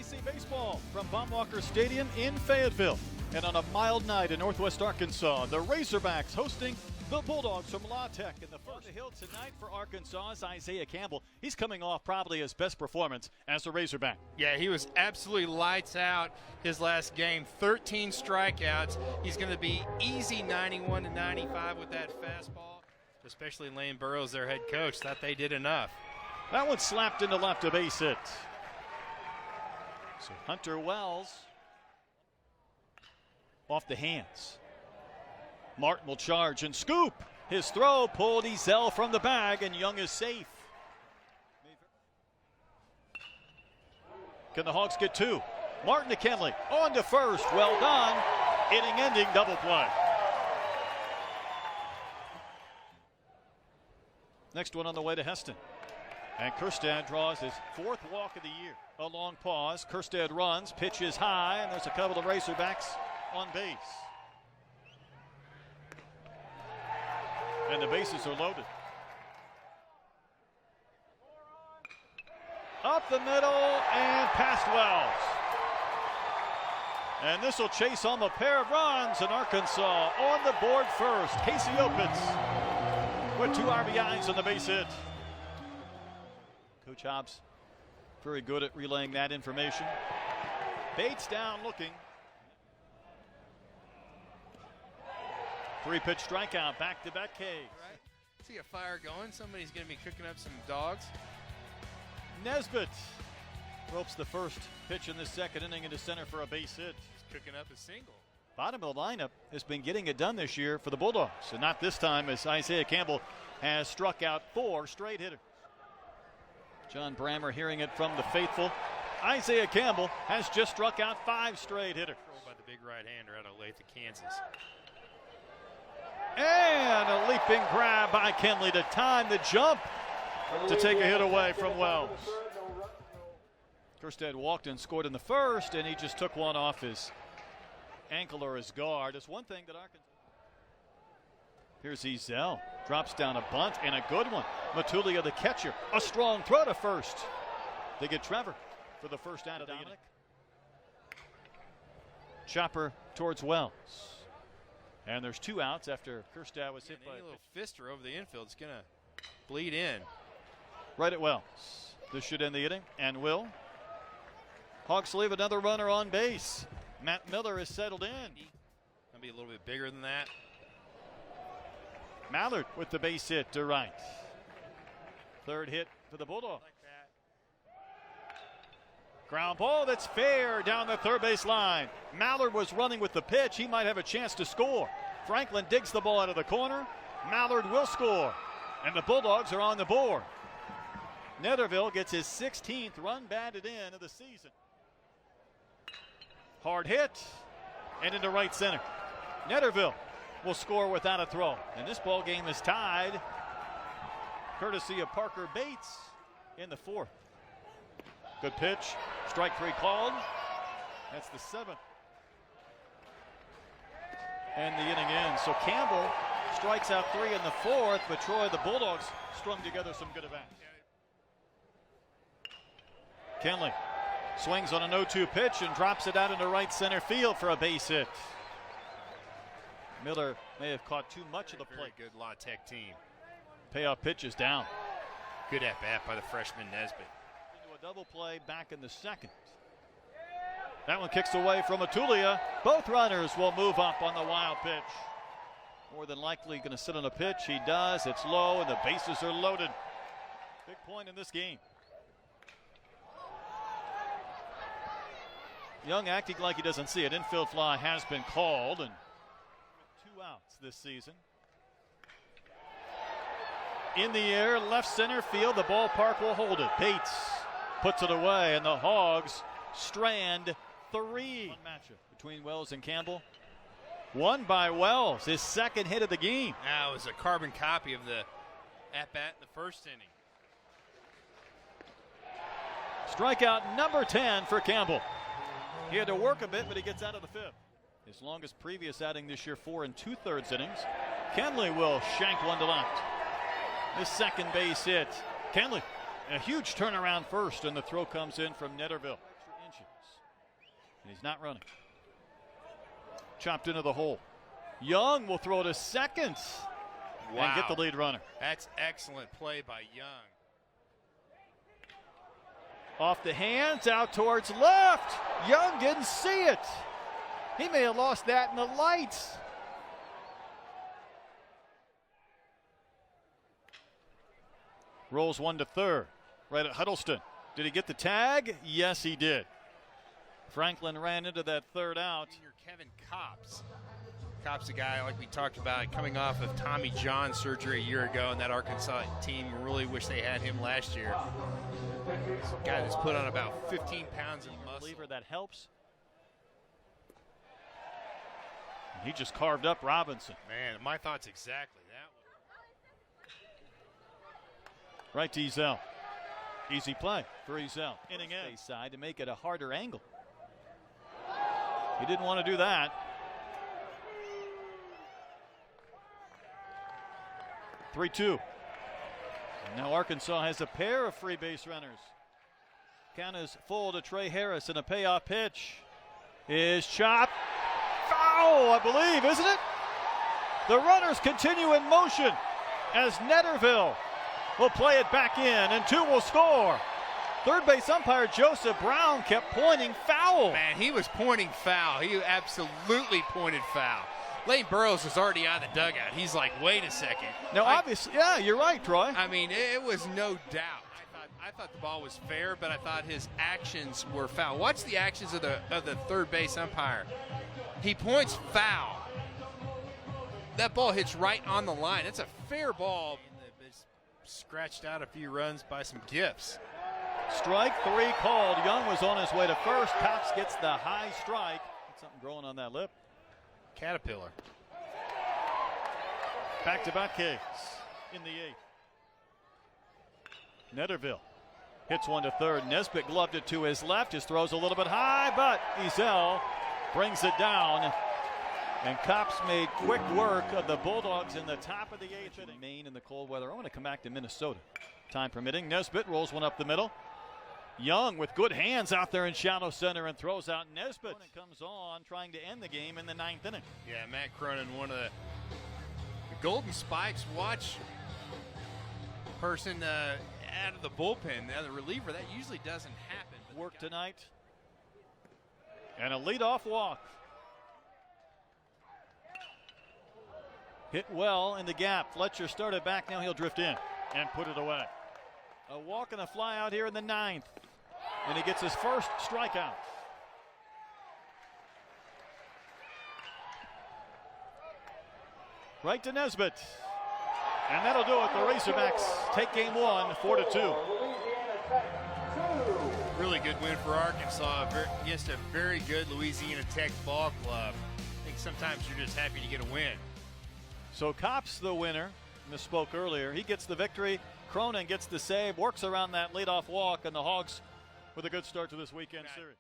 SEC Baseball from Baum Stadium in Fayetteville. And on a mild night in northwest Arkansas, the Razorbacks hosting the Bulldogs from Louisiana Tech. In the first hill tonight for Arkansas's Isaiah Campbell. He's coming off probably his best performance as a Razorback. Yeah, he was absolutely lights out his last game. 13 strikeouts. He's going to be easy 91 to 95 with that fastball. Especially Lane Burroughs, their head coach, thought they did enough. That one slapped into left, a base hit. So Hunter Wells off the hands. Martin will charge and scoop. His throw pulled Ezel from the bag, and Young is safe. Can the Hawks get two? Martin to Kenley, on to first. Well done. Inning-ending double play. Next one on the way to Heston. And Kjerstad draws his fourth walk of the year. A long pause. Kjerstad runs, pitch is high, and there's a couple of Razorbacks on base. And the bases are loaded. Up the middle and past Wells. And this will chase home a pair of runs, and Arkansas on the board first. Casey Opitz with 2 RBIs on the base hit. Coach Hobbs very good at relaying that information. Bates down looking. 3-pitch strikeout, back-to-back Ks. Right. See a fire going. Somebody's going to be cooking up some dogs. Nesbitt ropes the first pitch in the second inning into center for a base hit. He's cooking up a single. Bottom of the lineup has been getting it done this year for the Bulldogs, and not this time as Isaiah Campbell has struck out 4 straight hitters. John Brammer hearing it from the faithful. Isaiah Campbell has just struck out 5 straight hitters. By the big right-hander out of Olathe, Kansas. And a leaping grab by Kenley to time the jump to take a hit away from Wells. Kjerstad walked and scored in the first, and he just took one off his ankle or his guard. It's one thing that Arkansas. Here's Ezel. Drops down a bunt and a good one. Matulia the catcher. A strong throw to first. They get Trevor for the first out of the inning. Chopper towards Wells. And there's 2 outs after Kjerstad was hit by a little fister over the infield. It's going to bleed in. Right at Wells. This should end the inning, and will. Hawks leave another runner on base. Matt Miller is settled in. I'll be a little bit bigger than that. Mallard with the base hit to right. Third hit for the Bulldogs. Ground ball that's fair down the third base line. Mallard was running with the pitch. He might have a chance to score. Franklin digs the ball out of the corner. Mallard will score. And the Bulldogs are on the board. Netterville gets his 16th run batted in of the season. Hard hit and into right center. Netterville will score without a throw. And this ball game is tied courtesy of Parker Bates in the 4th. Good pitch. Strike 3 called. That's the 7th. And the inning ends. So Campbell strikes out 3 in the 4th, but Troy, the Bulldogs, strung together some good at-bats. Kenley swings on a 0-2 pitch and drops it out into right center field for a base hit. Miller may have caught too much of the plate. Good La Tech team. Payoff pitch is down. Good at-bat by the freshman Nesbitt. Into a double play back in the second. That one kicks away from Matulia. Both runners will move up on the wild pitch. More than likely going to sit on a pitch. He does. It's low, and the bases are loaded. Big point in this game. Young acting like he doesn't see it. Infield fly has been called, and 2 outs this season. In the air, left center field. The ballpark will hold it. Bates puts it away, and the Hogs strand 3. One matchup between Wells and Campbell. Won by Wells, his 2nd hit of the game. Now it was a carbon copy of the at-bat in the first inning. Strikeout number 10 for Campbell. He had to work a bit, but he gets out of the 5th. His longest previous outing this year, 4 2/3 innings. Kenley will shank one to left. His 2nd base hit. Kenley, a huge turnaround first, and the throw comes in from Netterville. inches. And he's not running. Chopped into the hole. Young will throw to second. Wow. And get the lead runner. That's excellent play by Young. Off the hands, out towards left. Young didn't see it. He may have lost that in the lights. Rolls one to third, right at Huddleston. Did he get the tag? Yes, he did. Franklin ran into that third out. Junior Kevin Copps. Copps, a guy like we talked about, coming off of Tommy John surgery a year ago, and that Arkansas team really wish they had him last year. He's a guy that's put on about 15 pounds of muscle. Believer that helps. And he just carved up Robinson. Man, my thoughts exactly that one. Right to Ezel. Easy play for Ezel. Inning A side to make it a harder angle. He didn't want to do that. 3-2. Now Arkansas has a pair of free base runners. Count is full to Trey Harris, and a payoff pitch is chopped. Foul, I believe, isn't it? The runners continue in motion as Netterville will play it back in, and two will score. Third base umpire Joseph Brown kept pointing foul. Man, he was pointing foul. He absolutely pointed foul. Lane Burroughs was already out of the dugout. He's like, wait a second. Now, obviously, yeah, you're right, Troy. I mean, it was no doubt. I thought the ball was fair, but I thought his actions were foul. Watch the actions of the third base umpire. He points foul. That ball hits right on the line. It's a fair ball. It's scratched out a few runs by some gifts. Strike three called. Young was on his way to first. Copps gets the high strike. Got something growing on that lip. Caterpillar. Back-to-back Ks in the eighth. Netterville hits one to third. Nesbitt gloved it to his left. His throw's a little bit high, but Ezel brings it down. And Copps made quick work of the Bulldogs in the top of the eighth inning. Maine in the cold weather. I want to come back to Minnesota. Time permitting. Nesbitt rolls one up the middle. Young with good hands out there in shallow center and throws out Nesbitt. And comes on trying to end the game in the ninth inning. Yeah, Matt Cronin, one of the Golden Spikes watch person out of the bullpen. Now the reliever, that usually doesn't happen. Work tonight. And a leadoff walk. Hit well in the gap. Fletcher started back. Now he'll drift in and put it away. A walk and a fly out here in the ninth. And he gets his first strikeout. Right to Nesbitt. And that'll do it. The Razorbacks take game one, 4-2. Really good win for Arkansas against a very good Louisiana Tech ball club. I think sometimes you're just happy to get a win. So Copps the winner. Misspoke earlier. He gets the victory. Cronin gets the save, works around that leadoff walk, and the Hogs with a good start to this weekend series.